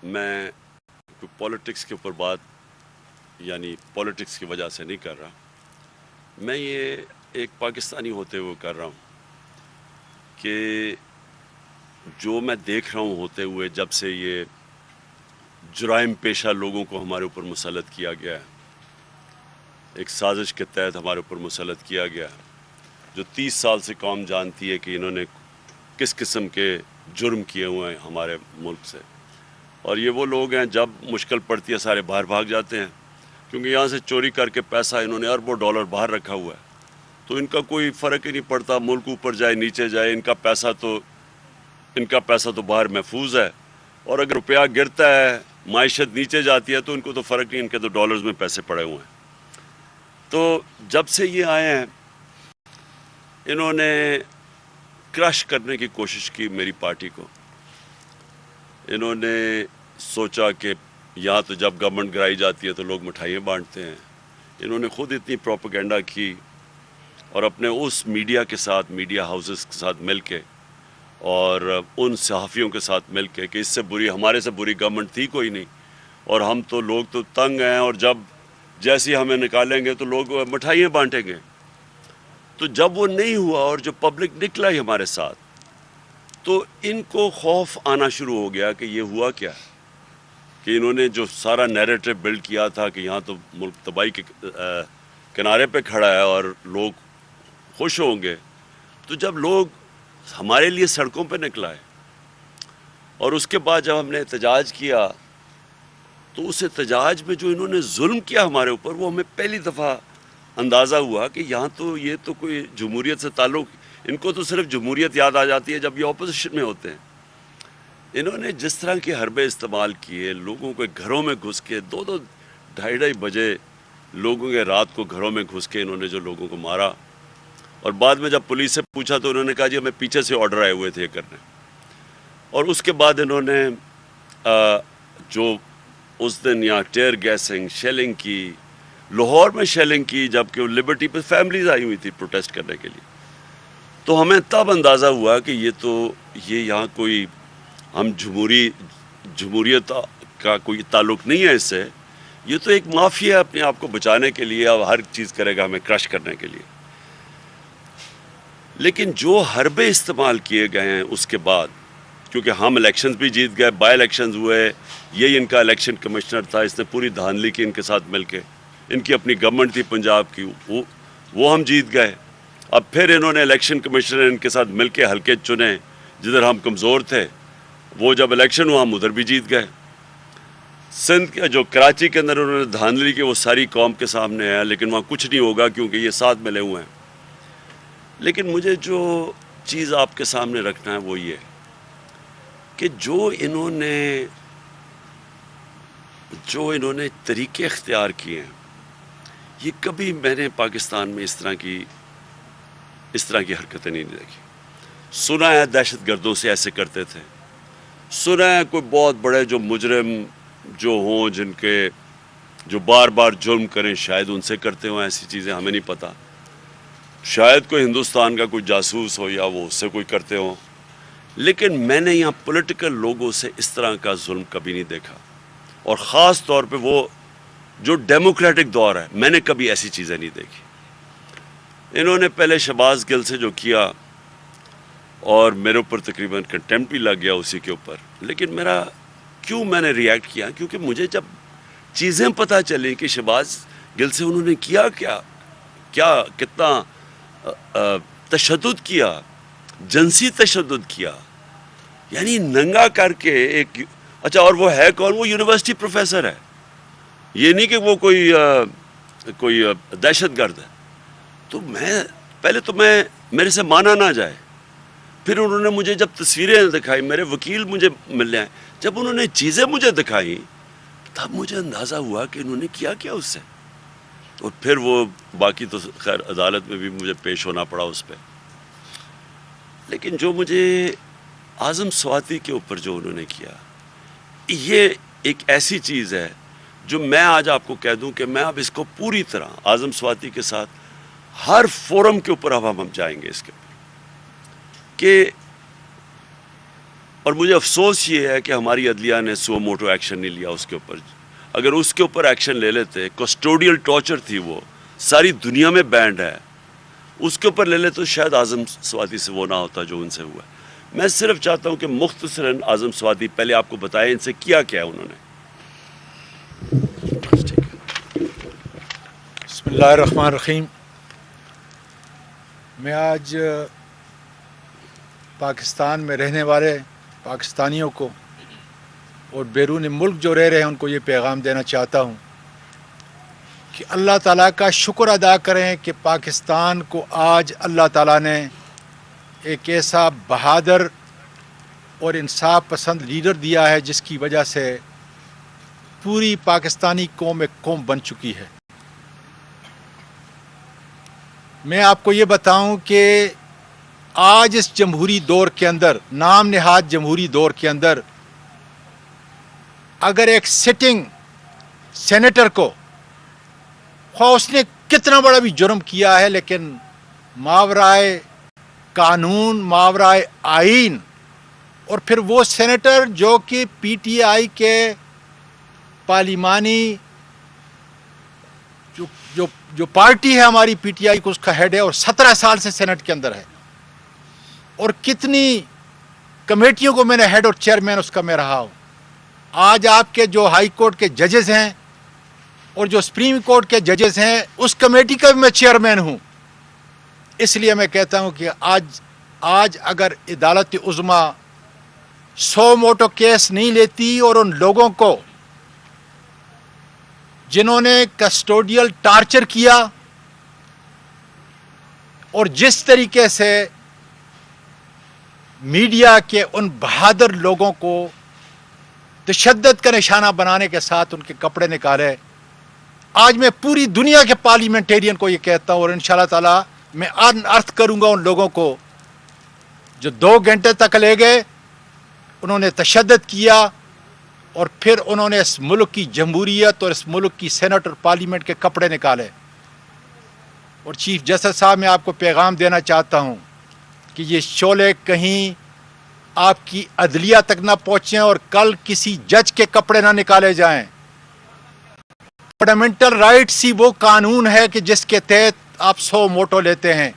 میں پولیٹکس کے اوپر بات یعنی پولیٹکس کی وجہ سے نہیں کر رہا. میں یہ ایک پاکستانی ہوتے ہوئے کر رہا ہوں کہ جو میں دیکھ رہا ہوں ہوتے ہوئے جب سے یہ جرائم پیشہ لوگوں کو ہمارے اوپر مسلط کیا گیا ہے, ایک سازش کے تحت ہمارے اوپر مسلط کیا گیا ہے, جو 30 سال سے قوم جانتی ہے کہ انہوں نے کس قسم کے جرم کیے ہوئے ہیں ہمارے ملک سے. اور یہ وہ لوگ ہیں جب مشکل پڑتی ہے سارے باہر بھاگ جاتے ہیں, کیونکہ یہاں سے چوری کر کے پیسہ انہوں نے اربوں ڈالر باہر رکھا ہوا ہے, تو ان کا کوئی فرق ہی نہیں پڑتا ملک اوپر جائے نیچے جائے, ان کا پیسہ تو باہر محفوظ ہے. اور اگر روپیہ گرتا ہے معیشت نیچے جاتی ہے تو ان کو تو فرق نہیں, ان کے تو ڈالرز میں پیسے پڑے ہوئے ہیں. تو جب سے یہ آئے ہیں انہوں نے کرش کرنے کی کوشش کی میری پارٹی کو. انہوں نے سوچا کہ یہاں تو جب گورنمنٹ گرائی جاتی ہے تو لوگ مٹھائیاں بانٹتے ہیں. انہوں نے خود اتنی پروپیگنڈا کی اور اپنے اس میڈیا کے ساتھ, میڈیا ہاؤسز کے ساتھ مل کے اور ان صحافیوں کے ساتھ مل کے کہ اس سے بری, ہمارے سے بری گورنمنٹ تھی کوئی نہیں, اور ہم تو لوگ تو تنگ ہیں, اور جب جیسی ہمیں نکالیں گے تو لوگ مٹھائیاں بانٹیں گے. تو جب وہ نہیں ہوا اور جو پبلک نکلا ہی ہمارے ساتھ, تو ان کو خوف آنا شروع ہو گیا کہ یہ ہوا کیا ہے, کہ انہوں نے جو سارا نیریٹو بلڈ کیا تھا کہ یہاں تو ملک تباہی کے کنارے پہ کھڑا ہے اور لوگ خوش ہوں گے. تو جب لوگ ہمارے لیے سڑکوں پہ نکلا ہے اور اس کے بعد جب ہم نے احتجاج کیا تو اس احتجاج میں جو انہوں نے ظلم کیا ہمارے اوپر, وہ ہمیں پہلی دفعہ اندازہ ہوا کہ یہاں تو یہ تو کوئی جمہوریت سے تعلق, ان کو تو صرف جمہوریت یاد آ جاتی ہے جب یہ اپوزیشن میں ہوتے ہیں. انہوں نے جس طرح کے حربے استعمال کیے, لوگوں کے گھروں میں گھس کے 2-2 ڈھائی بجے لوگوں کے رات کو گھروں میں گھس کے انہوں نے جو لوگوں کو مارا, اور بعد میں جب پولیس سے پوچھا تو انہوں نے کہا جی ہمیں پیچھے سے آرڈر آئے ہوئے تھے یہ کرنے. اور اس کے بعد انہوں نے جو اس دن یہاں ٹیئر گیسنگ, شیلنگ کی, لاہور میں شیلنگ کی, جبکہ لبرٹی پہ فیملیز آئی ہوئی تھی پروٹیسٹ کرنے کے لیے. تو ہمیں تب اندازہ ہوا کہ یہ یہاں کوئی ہم جمہوریت کا کوئی تعلق نہیں ہے اس سے, یہ تو ایک مافیا اپنے آپ کو بچانے کے لیے اب ہر چیز کرے گا ہمیں کرش کرنے کے لیے. لیکن جو حربے استعمال کیے گئے ہیں اس کے بعد, کیونکہ ہم الیکشنز بھی جیت گئے, بائی الیکشنز ہوئے, یہ ان کا الیکشن کمشنر تھا, اس نے پوری دھاندلی کی ان کے ساتھ مل کے, ان کی اپنی گورنمنٹ تھی پنجاب کی, وہ ہم جیت گئے. اب پھر انہوں نے الیکشن کمشنر ان کے ساتھ مل کے حلقے چنے جدھر ہم کمزور تھے, وہ جب الیکشن ہوا ہم ادھر بھی جیت گئے. سندھ کے جو کراچی کے اندر انہوں نے دھاندلی کی وہ ساری قوم کے سامنے ہے, لیکن وہاں کچھ نہیں ہوگا کیونکہ یہ ساتھ ملے ہوئے ہیں. لیکن مجھے جو چیز آپ کے سامنے رکھنا ہے وہ یہ کہ جو انہوں نے طریقے اختیار کیے ہیں, یہ کبھی میں نے پاکستان میں اس طرح کی حرکتیں نہیں دیکھی. سنا ہے دہشت گردوں سے ایسے کرتے تھے, سنا ہے کوئی بہت بڑے جو مجرم جو ہوں جن کے جو بار بار جرم کریں شاید ان سے کرتے ہوں ایسی چیزیں, ہمیں نہیں پتہ. شاید کوئی ہندوستان کا کوئی جاسوس ہو یا وہ اس سے کوئی کرتے ہوں, لیکن میں نے یہاں پولیٹیکل لوگوں سے اس طرح کا ظلم کبھی نہیں دیکھا. اور خاص طور پہ وہ جو ڈیموکریٹک دور ہے, میں نے کبھی ایسی چیزیں نہیں دیکھی. انہوں نے پہلے شہباز گل سے جو کیا اور میرے اوپر تقریباً کنٹمپٹ بھی لگ گیا اسی کے اوپر, لیکن میں نے ریئیکٹ کیا کیونکہ مجھے جب چیزیں پتہ چلیں کہ شہباز گل سے انہوں نے کیا کتنا تشدد کیا, جنسی تشدد کیا, یعنی ننگا کر کے ایک, اچھا اور وہ ہے کون, وہ یونیورسٹی پروفیسر ہے, یہ نہیں کہ وہ کوئی دہشت گرد ہے. تو میرے سے مانا نہ جائے. پھر انہوں نے مجھے جب تصویریں دکھائی, میرے وکیل مجھے ملنے آئے, جب انہوں نے چیزیں مجھے دکھائیں تب مجھے اندازہ ہوا کہ انہوں نے کیا اس سے. اور پھر وہ باقی تو خیر عدالت میں بھی مجھے پیش ہونا پڑا اس پہ. لیکن جو مجھے اعظم سواتی کے اوپر جو انہوں نے کیا, یہ ایک ایسی چیز ہے جو میں آج آپ کو کہہ دوں کہ میں اب اس کو پوری طرح اعظم سواتی کے ساتھ ہر فورم کے اوپر اب ہم جائیں گے اس کے اوپر کہ اور مجھے افسوس یہ ہے کہ ہماری عدلیہ نے سو موٹو ایکشن نہیں لیا اس کے اوپر. اگر اس کے اوپر ایکشن لے لیتے، کسٹوڈیل ٹارچر تھی وہ، ساری دنیا میں بینڈ ہے، اس کے اوپر لے لے تو شاید اعظم سوادی سے وہ نہ ہوتا جو ان سے ہوا. میں صرف چاہتا ہوں کہ مختصراً اعظم سوادی پہلے آپ کو بتائیں ان سے کیا کیا ہے انہوں نے. بسم اللہ الرحمن الرحیم. میں آج پاکستان میں رہنے والے پاکستانیوں کو اور بیرون ملک جو رہ رہے ہیں ان کو یہ پیغام دینا چاہتا ہوں کہ اللہ تعالیٰ کا شکر ادا کریں کہ پاکستان کو آج اللہ تعالیٰ نے ایک ایسا بہادر اور انصاف پسند لیڈر دیا ہے جس کی وجہ سے پوری پاکستانی قوم ایک قوم بن چکی ہے. میں آپ کو یہ بتاؤں کہ آج اس جمہوری دور کے اندر، نام نہاد جمہوری دور کے اندر، اگر ایک سٹنگ سینیٹر کو خواہ اس نے کتنا بڑا بھی جرم کیا ہے لیکن ماورائے قانون، ماورائے آئین، اور پھر وہ سینیٹر جو کہ پی ٹی آئی کے پارلیمانی جو پارٹی ہے ہماری پی ٹی آئی کو اس کا ہیڈ ہے اور 17 سال سے سینٹ کے اندر ہے، اور کتنی کمیٹیوں کو میں نے ہیڈ اور چیئرمین اس کا میں رہا ہوں. آج آپ کے جو ہائی کورٹ کے ججز ہیں اور جو سپریم کورٹ کے ججز ہیں اس کمیٹی کا بھی میں چیئرمین ہوں. اس لیے میں کہتا ہوں کہ آج اگر عدالت عظمیٰ 100 موٹو کیس نہیں لیتی اور ان لوگوں کو جنہوں نے کسٹوڈیل ٹارچر کیا اور جس طریقے سے میڈیا کے ان بہادر لوگوں کو تشدد کا نشانہ بنانے کے ساتھ ان کے کپڑے نکالے، آج میں پوری دنیا کے پارلیمنٹیرین کو یہ کہتا ہوں اور انشاءاللہ تعالی میں ارتھ کروں گا ان لوگوں کو جو 2 گھنٹے تک لے گئے، انہوں نے تشدد کیا اور پھر انہوں نے اس ملک کی جمہوریت اور اس ملک کی سینٹ اور پارلیمنٹ کے کپڑے نکالے. اور چیف جسٹس صاحب میں آپ کو پیغام دینا چاہتا ہوں کہ یہ شعلے کہیں آپ کی عدلیہ تک نہ پہنچیں اور کل کسی جج کے کپڑے نہ نکالے جائیں. فنڈامنٹل رائٹس ہی وہ قانون ہے کہ جس کے تحت آپ 100 موٹو لیتے ہیں.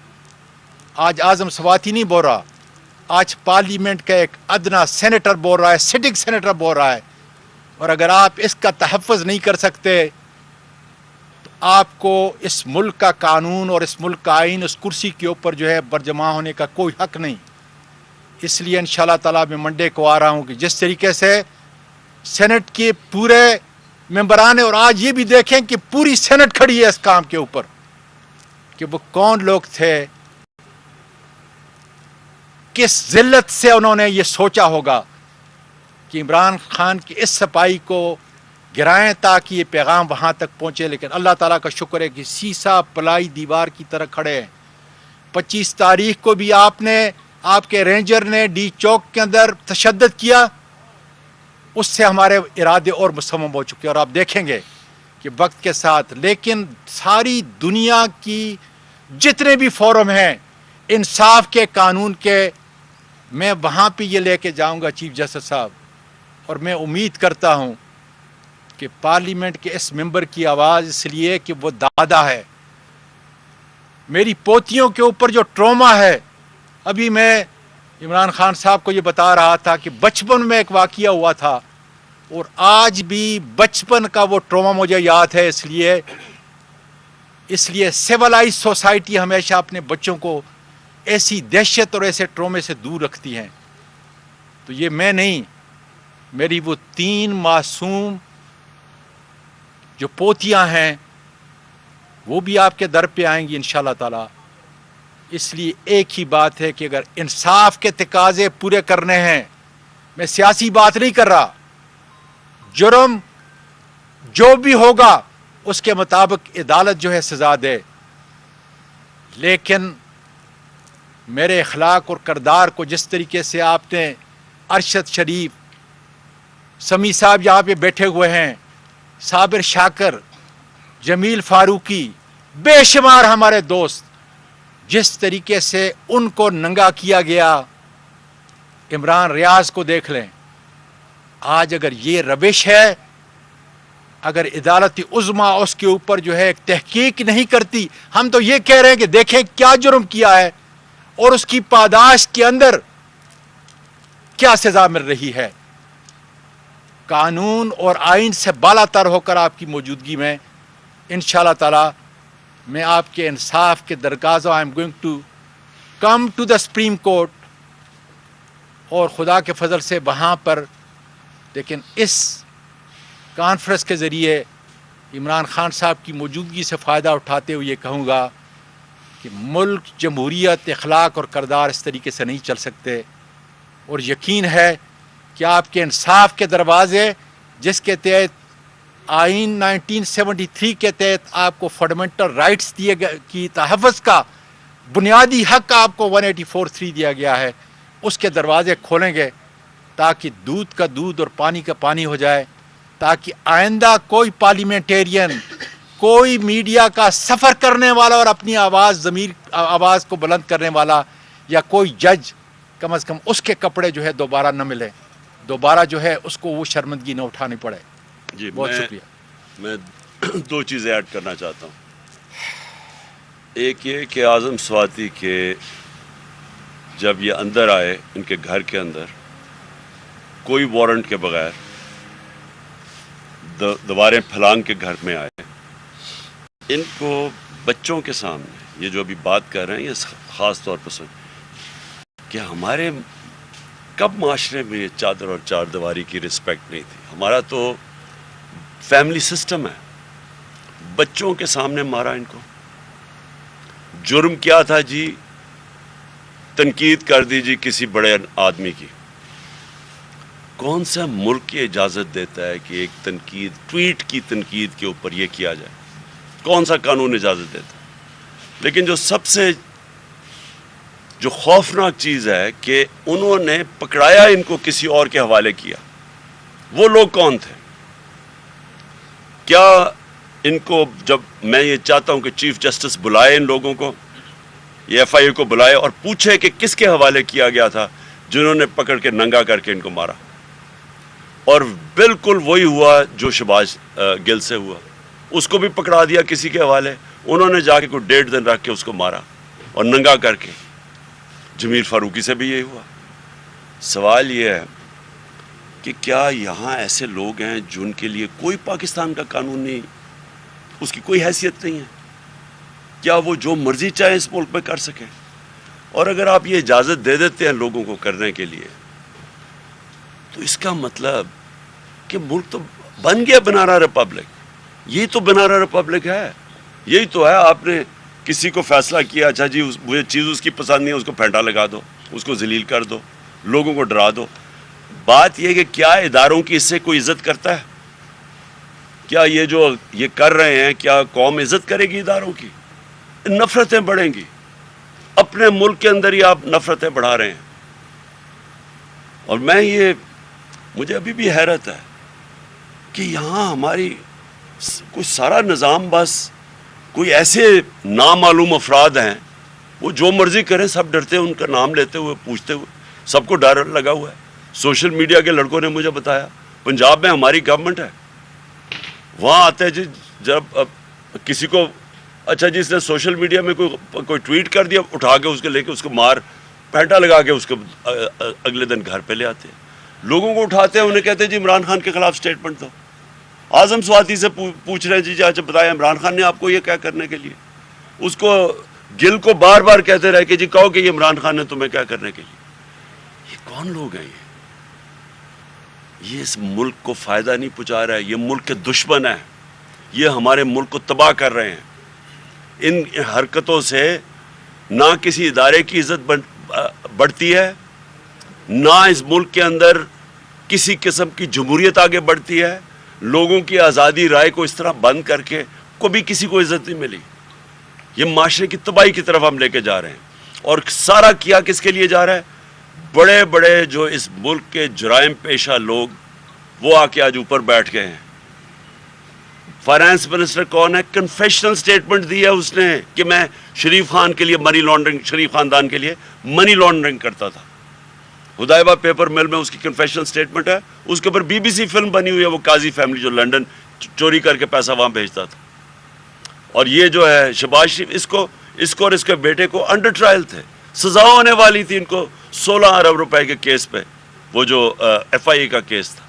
آج اعظم سوادی نہیں بول رہا، آج پارلیمنٹ کا ایک ادنا سینیٹر بول رہا ہے، سٹنگ سینیٹر بول رہا ہے. اور اگر آپ اس کا تحفظ نہیں کر سکتے تو آپ کو اس ملک کا قانون اور اس ملک کا آئین اس کرسی کے اوپر جو ہے برجمع ہونے کا کوئی حق نہیں. اس لیے انشاءاللہ تعالیٰ میں منڈے کو آ رہا ہوں کہ جس طریقے سے سینٹ کے پورے ممبران ہیں، اور آج یہ بھی دیکھیں کہ پوری سینٹ کھڑی ہے اس کام کے اوپر کہ وہ کون لوگ تھے، کس ذلت سے انہوں نے یہ سوچا ہوگا کہ عمران خان کی اس صفائی کو گرائیں تاکہ یہ پیغام وہاں تک پہنچے. لیکن اللہ تعالیٰ کا شکر ہے کہ سیسا پلائی دیوار کی طرح کھڑے ہیں. 25 تاریخ کو بھی آپ کے رینجر نے ڈی چوک کے اندر تشدد کیا، اس سے ہمارے ارادے اور مصمم ہو چکے اور آپ دیکھیں گے کہ وقت کے ساتھ. لیکن ساری دنیا کی جتنے بھی فورم ہیں انصاف کے، قانون کے، میں وہاں پہ یہ لے کے جاؤں گا چیف جسٹس صاحب. اور میں امید کرتا ہوں کہ پارلیمنٹ کے اس ممبر کی آواز اس لیے کہ وہ دادا ہے. میری پوتیوں کے اوپر جو ٹروما ہے، ابھی میں عمران خان صاحب کو یہ بتا رہا تھا کہ بچپن میں ایک واقعہ ہوا تھا اور آج بھی بچپن کا وہ ٹروما مجھے یاد ہے. اس لیے سیولائز سوسائٹی ہمیشہ اپنے بچوں کو ایسی دہشت اور ایسے ٹرومے سے دور رکھتی ہیں. تو یہ میں نہیں، میری وہ 3 معصوم جو پوتیاں ہیں وہ بھی آپ کے در پہ آئیں گی انشاءاللہ تعالی. اس لیے ایک ہی بات ہے کہ اگر انصاف کے تقاضے پورے کرنے ہیں، میں سیاسی بات نہیں کر رہا، جرم جو بھی ہوگا اس کے مطابق عدالت جو ہے سزا دے، لیکن میرے اخلاق اور کردار کو جس طریقے سے آپ نے ارشد شریف، سمیع صاحب یہاں پہ بیٹھے ہوئے ہیں، صابر شاکر، جمیل فاروقی، بے شمار ہمارے دوست، جس طریقے سے ان کو ننگا کیا گیا، عمران ریاض کو دیکھ لیں. آج اگر یہ روش ہے, اگر عدالت عظمیٰ اس کے اوپر جو ہے ایک تحقیق نہیں کرتی, ہم تو یہ کہہ رہے ہیں کہ دیکھیں کیا جرم کیا ہے اور اس کی پاداش کے اندر کیا سزا مل رہی ہے. قانون اور آئین سے بالا تر ہو کر آپ کی موجودگی میں انشاءاللہ تعالی میں آپ کے انصاف کے درگازوں I am going to come to the supreme court, اور خدا کے فضل سے وہاں پر, لیکن اس کانفرنس کے ذریعے عمران خان صاحب کی موجودگی سے فائدہ اٹھاتے ہوئے یہ کہوں گا کہ ملک, جمہوریت, اخلاق اور کردار اس طریقے سے نہیں چل سکتے. اور یقین ہے کہ آپ کے انصاف کے دروازے, جس کے تحت آئین 1973 کے تحت آپ کو فنڈامنٹل رائٹس دیے گئے کی تحفظ کا بنیادی حق آپ کو 184(3) دیا گیا ہے, اس کے دروازے کھولیں گے تاکہ دودھ کا دودھ اور پانی کا پانی ہو جائے, تاکہ آئندہ کوئی پارلیمنٹیرین, کوئی میڈیا کا سفر کرنے والا اور اپنی آواز کو بلند کرنے والا, یا کوئی جج کم از کم اس کے کپڑے جو ہے دوبارہ نہ ملے, دوبارہ جو ہے اس کو وہ شرمندگی نہ اٹھانی پڑے. جی بہت شکریہ. میں 2 چیزیں ایڈ کرنا چاہتا ہوں. ایک یہ کہ اعظم سواتی کے جب یہ اندر آئے ان کے گھر کے اندر کوئی وارنٹ کے بغیر, دیواریں پھلانگ کے گھر میں آئے, ان کو بچوں کے سامنے یہ جو ابھی بات کر رہے ہیں یہ خاص طور پر سن کہ ہمارے کب معاشرے میں یہ چادر اور چار دیواری کی رسپیکٹ نہیں تھی. ہمارا تو فیملی سسٹم ہے. بچوں کے سامنے مارا ان کو. جرم کیا تھا جی؟ تنقید کر دی جی کسی بڑے آدمی کی. کون سا ملک یہ اجازت دیتا ہے کہ ایک تنقید, ٹویٹ کی تنقید کے اوپر یہ کیا جائے؟ کون سا قانون اجازت دیتا ہے؟ لیکن جو سب سے جو خوفناک چیز ہے کہ انہوں نے پکڑایا ان کو کسی اور کے حوالے کیا. وہ لوگ کون تھے؟ کیا ان کو, جب میں یہ چاہتا ہوں کہ چیف جسٹس بلائے ان لوگوں کو, یہ ایف آئی اے کو بلائے اور پوچھے کہ کس کے حوالے کیا گیا تھا جنہوں نے پکڑ کے ننگا کر کے ان کو مارا. اور بالکل وہی ہوا جو شہباز گل سے ہوا, اس کو بھی پکڑا دیا کسی کے حوالے, انہوں نے جا کے کوئی 1.5 دن رکھ کے اس کو مارا اور ننگا کر کے. جمیل فاروقی سے بھی یہی ہوا. سوال یہ ہے کہ کیا یہاں ایسے لوگ ہیں جن کے لیے کوئی پاکستان کا قانون نہیں, اس کی کوئی حیثیت نہیں ہے؟ کیا وہ جو مرضی چاہے اس ملک میں کر سکیں؟ اور اگر آپ یہ اجازت دے دیتے ہیں لوگوں کو کرنے کے لیے, تو اس کا مطلب کہ ملک تو بن گیا بنارا ریپبلک. یہی تو بنارا ریپبلک ہے, یہی تو ہے. آپ نے کسی کو فیصلہ کیا, اچھا جی مجھے چیز اس کی پسند نہیں ہے, اس کو پھینٹا لگا دو, اس کو ذلیل کر دو, لوگوں کو ڈرا دو. بات یہ کہ کیا اداروں کی اس سے کوئی عزت کرتا ہے؟ کیا یہ جو یہ کر رہے ہیں, کیا قوم عزت کرے گی اداروں کی؟ نفرتیں بڑھیں گی. اپنے ملک کے اندر ہی آپ نفرتیں بڑھا رہے ہیں. اور مجھے ابھی بھی حیرت ہے کہ یہاں ہماری کوئی سارا نظام, بس کوئی ایسے نامعلوم افراد ہیں, وہ جو مرضی کریں, سب ڈرتے ہیں ان کا نام لیتے ہوئے, پوچھتے ہوئے, سب کو ڈر لگا ہوا ہے. سوشل میڈیا کے لڑکوں نے مجھے بتایا پنجاب میں ہماری گورنمنٹ ہے, وہاں آتے ہیں جی جب کسی کو, اچھا جی اس نے سوشل میڈیا میں کوئی ٹویٹ کر دیا, اٹھا کے اس کو لے کے اس کو مار پینٹا لگا کے اس کو اگلے دن گھر پہ لے آتے ہیں. لوگوں کو اٹھاتے ہیں, انہیں کہتے ہیں جی عمران خان کے خلاف سٹیٹمنٹ دو. اعظم سواتی سے پوچھ رہے ہیں جی اچھا بتائیں عمران خان نے آپ کو یہ کیا کرنے کے لیے؟ اس کو گل کو بار بار کہتے رہے کہ جی کہو کہ یہ عمران خان نے تمہیں کیا کرنے کے لیے. یہ کون لوگ ہیں؟ یہ اس ملک کو فائدہ نہیں پہنچا رہا ہے, یہ ملک کے دشمن ہیں, یہ ہمارے ملک کو تباہ کر رہے ہیں. ان حرکتوں سے نہ کسی ادارے کی عزت بڑھتی ہے, نہ اس ملک کے اندر کسی قسم کی جمہوریت آگے بڑھتی ہے. لوگوں کی آزادی رائے کو اس طرح بند کر کے کبھی کسی کو عزت نہیں ملی. یہ معاشرے کی تباہی کی طرف ہم لے کے جا رہے ہیں. اور سارا کیا کس کے لیے جا رہا ہے؟ بڑے بڑے جو اس ملک کے جرائم پیشہ لوگ, وہ آ کے آج اوپر بیٹھ گئے ہیں. فائنانس منسٹر کون ہے؟ کنفیشنل سٹیٹمنٹ دی ہے اس نے کہ میں شریف خان کے لیے منی لانڈرنگ, شریف خاندان کے لیے منی لانڈرنگ کرتا تھا. ہدایبہ پیپر مل میں اس کی کنفیشنل سٹیٹمنٹ ہے. اس کے اوپر BBC فلم بنی ہوئی ہے, وہ قاضی فیملی جو لنڈن چوری کر کے پیسہ وہاں بھیجتا تھا. اور یہ جو ہے شہباز شریف, اس کو اور اس کے بیٹے کو انڈر ٹرائل تھے, سزا ہونے والی تھی ان کو 16 ارب روپے کے کیس پہ, وہ جو FIA کا کیس تھا.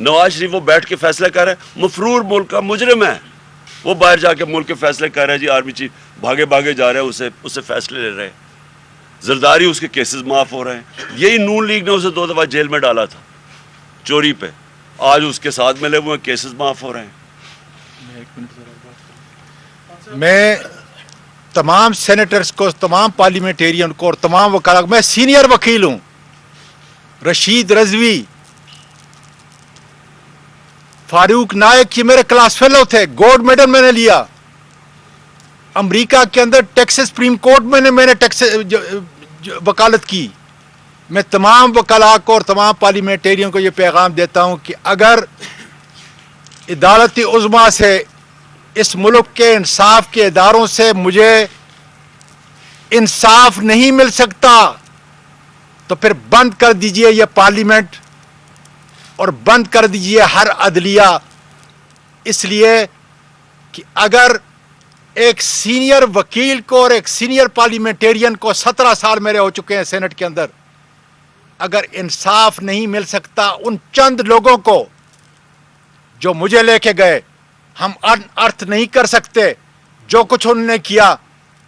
نواز شریف وہ بیٹھ کے فیصلہ کر رہا ہے, مفرور ملک کا مجرم ہے, وہ باہر جا کے ملک کے فیصلے کر رہا ہے. جی آرمی چیف بھاگے جا رہے ہیں, اسے فیصلے لے رہے ہیں. زرداری اس کے کیسز معاف ہو رہے ہیں. یہی نون لیگ نے اسے 2 دفعہ جیل میں ڈالا تھا چوری پہ, آج اس کے ساتھ ملے ہوئے کیسز معاف ہو رہے ہیں. میں تمام سینیٹرز کو, تمام پارلیمنٹیرین کو اور تمام وکلاء, میں سینئر وکیل ہوں, رشید رضوی, فاروق نائک, یہ میرے کلاس فیلو تھے, گولڈ میڈل میں نے لیا. امریکہ کے اندر ٹیکساس سپریم کورٹ میں نے وکالت کی. میں تمام وکلاء کو اور تمام پارلیمنٹیرین کو یہ پیغام دیتا ہوں کہ اگر عدالت عظمیٰ سے, اس ملک کے انصاف کے اداروں سے مجھے انصاف نہیں مل سکتا تو پھر بند کر دیجئے یہ پارلیمنٹ اور بند کر دیجئے ہر عدلیہ. اس لیے کہ اگر ایک سینئر وکیل کو اور ایک سینئر پارلیمنٹیرین کو 17 سال میرے ہو چکے ہیں سینٹ کے اندر, اگر انصاف نہیں مل سکتا ان چند لوگوں کو جو مجھے لے کے گئے, ہم ارتھ نہیں کر سکتے جو کچھ انہوں نے کیا.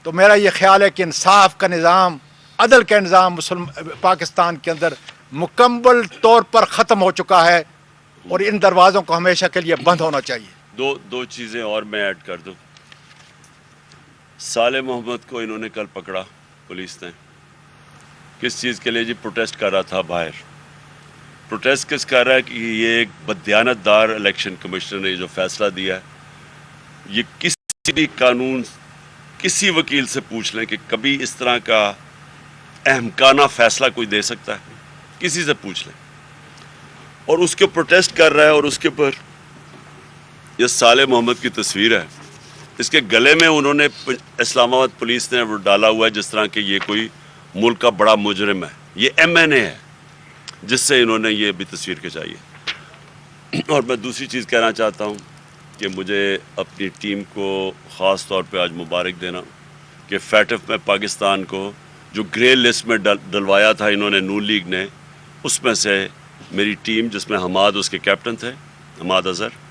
تو میرا یہ خیال ہے کہ انصاف کا نظام, عدل کا نظام پاکستان کے اندر مکمل طور پر ختم ہو چکا ہے, اور ان دروازوں کو ہمیشہ کے لیے بند ہونا چاہیے. دو چیزیں اور میں ایڈ کر دوں. صالح محمد کو انہوں نے کل پکڑا پولیس نے, کس چیز کے لیے؟ جی پروٹیسٹ کر رہا تھا باہر. پروٹیسٹ کس کر رہا ہے کہ یہ ایک بددیانت دار الیکشن کمشنر نے جو فیصلہ دیا ہے, یہ کسی بھی قانون, کسی وکیل سے پوچھ لیں کہ کبھی اس طرح کا احمقانہ فیصلہ کوئی دے سکتا ہے, کسی سے پوچھ لیں. اور اس کے پروٹیسٹ کر رہا ہے, اور اس کے اوپر یہ صالح محمد کی تصویر ہے, اس کے گلے میں انہوں نے اسلام آباد پولیس نے وہ ڈالا ہوا ہے جس طرح کہ یہ کوئی ملک کا بڑا مجرم ہے. یہ MNA ہے جس سے انہوں نے یہ بھی تصویر کھچائی ہے. اور میں دوسری چیز کہنا چاہتا ہوں کہ مجھے اپنی ٹیم کو خاص طور پہ آج مبارک دینا کہ FATF میں پاکستان کو جو گرے لسٹ میں ڈلوایا تھا انہوں نے, نون لیگ نے, اس میں سے میری ٹیم, جس میں حماد اس کے کیپٹن تھے, حماد اظہر,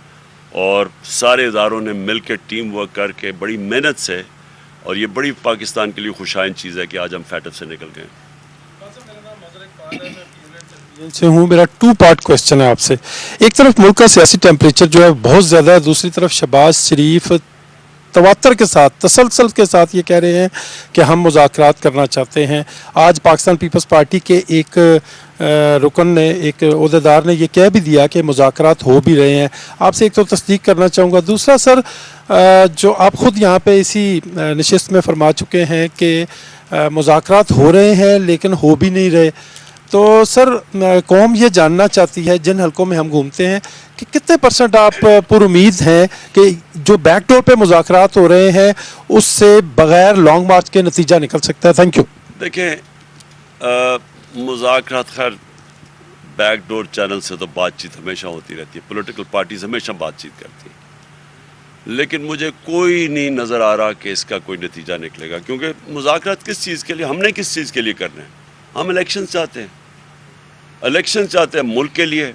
اور سارے اداروں نے مل کے ٹیم ورک کر کے بڑی محنت سے, اور یہ بڑی پاکستان کے لیے خوشائن چیز ہے کہ آج ہم FATF سے نکل گئے. سے ہوں, میرا 2 پارٹ کوشچن ہے آپ سے. ایک طرف ملک کا سیاسی ٹیمپریچر جو ہے بہت زیادہ ہے, دوسری طرف شہباز شریف تواتر کے ساتھ, تسلسل کے ساتھ یہ کہہ رہے ہیں کہ ہم مذاکرات کرنا چاہتے ہیں. آج پاکستان پیپلز پارٹی کے ایک رکن نے, ایک عہدیدار نے یہ کہہ بھی دیا کہ مذاکرات ہو بھی رہے ہیں. آپ سے ایک تو تصدیق کرنا چاہوں گا. دوسرا سر, جو آپ خود یہاں پہ اسی نشست میں فرما چکے ہیں کہ مذاکرات ہو رہے ہیں لیکن ہو بھی نہیں رہے, تو سر قوم یہ جاننا چاہتی ہے, جن حلقوں میں ہم گھومتے ہیں, کہ کتنے % آپ پر امید ہیں کہ جو بیک ڈور پہ مذاکرات ہو رہے ہیں اس سے بغیر لانگ مارچ کے نتیجہ نکل سکتا ہے؟ Thank you. دیکھیں, مذاکرات خیر بیک ڈور چینل سے تو بات چیت ہمیشہ ہوتی رہتی ہے, پولیٹیکل پارٹیز ہمیشہ بات چیت کرتی ہیں, لیکن مجھے کوئی نہیں نظر آ رہا کہ اس کا کوئی نتیجہ نکلے گا. کیونکہ مذاکرات کس چیز کے لیے, ہم نے کس چیز کے لیے کرنے ہیں؟ ہم الیکشن چاہتے ہیں, الیکشن چاہتے ہیں ملک کے لیے.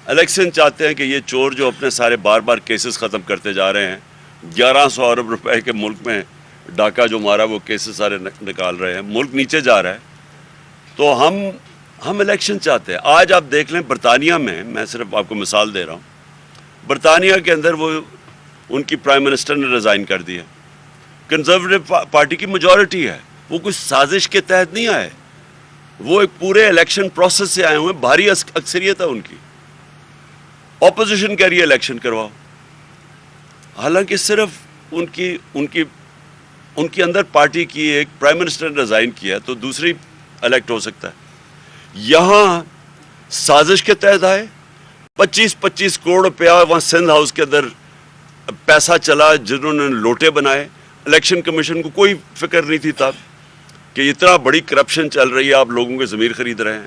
الیکشن چاہتے ہیں کہ یہ چور جو اپنے سارے بار کیسز ختم کرتے جا رہے ہیں, 1100 ارب روپے کے ملک میں ڈاکہ جو مارا وہ کیسز سارے نکال رہے ہیں, ملک نیچے جا رہا ہے. تو ہم الیکشن چاہتے ہیں. آج آپ دیکھ لیں برطانیہ میں صرف آپ کو مثال دے رہا ہوں, برطانیہ کے اندر وہ ان کی پرائم منسٹر نے ریزائن کر دیا. کنزرویٹو پارٹی کی میجورٹی ہے, وہ کچھ سازش کے تحت نہیں آئے, وہ ایک پورے الیکشن پروسیس سے آئے ہوئے ہیں, بھاری اکثریت ہے ان کی. اپوزیشن کہہ رہی ہے الیکشن کرواؤ, حالانکہ صرف ان کی اندر پارٹی کی ایک پرائم منسٹر نے ریزائن کیا تو دوسری الیکٹ ہو سکتا ہے. یہاں سازش کے تحت آئے, 25 کروڑ روپیہ وہاں سندھ ہاؤس کے اندر پیسہ چلا, جنہوں نے لوٹے بنائے. الیکشن کمیشن کو کوئی فکر نہیں تھی تب کہ اتنا بڑی کرپشن چل رہی ہے, آپ لوگوں کے ضمیر خرید رہے ہیں.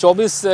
24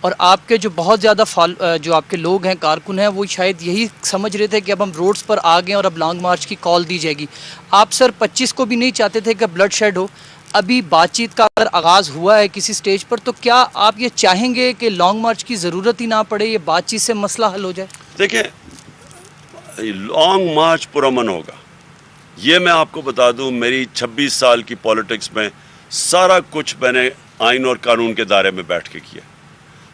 اور آپ کے جو بہت زیادہ جو آپ کے لوگ ہیں کارکن ہیں وہ شاید یہی سمجھ رہے تھے کہ اب ہم روڈز پر آ گئے اور اب لانگ مارچ کی کال دی جائے گی. آپ سر 25 کو بھی نہیں چاہتے تھے کہ بلڈ شیڈ ہو. ابھی بات چیت کا اگر آغاز ہوا ہے کسی سٹیج پر تو کیا آپ یہ چاہیں گے کہ لانگ مارچ کی ضرورت ہی نہ پڑے, یہ بات چیت سے مسئلہ حل ہو جائے؟ دیکھیں لانگ مارچ پرامن ہوگا. یہ میں آپ کو بتا دوں, میری 26 سال کی پالیٹکس میں سارا کچھ میں نے آئین اور قانون کے دائرے میں بیٹھ کے کیا.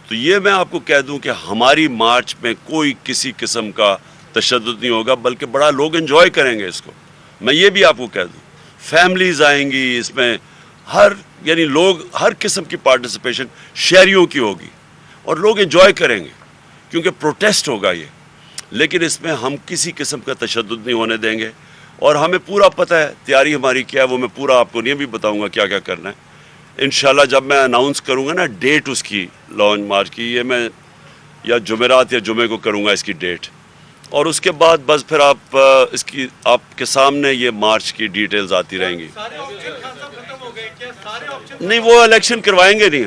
تو یہ میں آپ کو کہہ دوں کہ ہماری مارچ میں کوئی کسی قسم کا تشدد نہیں ہوگا, بلکہ بڑا لوگ انجوائے کریں گے اس کو. میں یہ بھی آپ کو کہہ دوں, فیملیز آئیں گی اس میں, یعنی لوگ ہر قسم کی پارٹیسپیشن شہریوں کی ہوگی اور لوگ انجوائے کریں گے کیونکہ پروٹیسٹ ہوگا یہ. لیکن اس میں ہم کسی قسم کا تشدد نہیں ہونے دیں گے اور ہمیں پورا پتہ ہے تیاری ہماری کیا ہے. وہ میں پورا آپ کو نہیں بھی بتاؤں گا کیا کیا کرنا ہے. انشاءاللہ جب میں اناؤنس کروں گا نا ڈیٹ اس کی لانچ مارچ کی, یہ میں یا جمعرات یا جمعے کو کروں گا اس کی ڈیٹ, اور اس کے بعد بس پھر آپ کے سامنے یہ مارچ کی ڈیٹیلز آتی رہیں گی. نہیں وہ الیکشن کروائیں گے نہیں.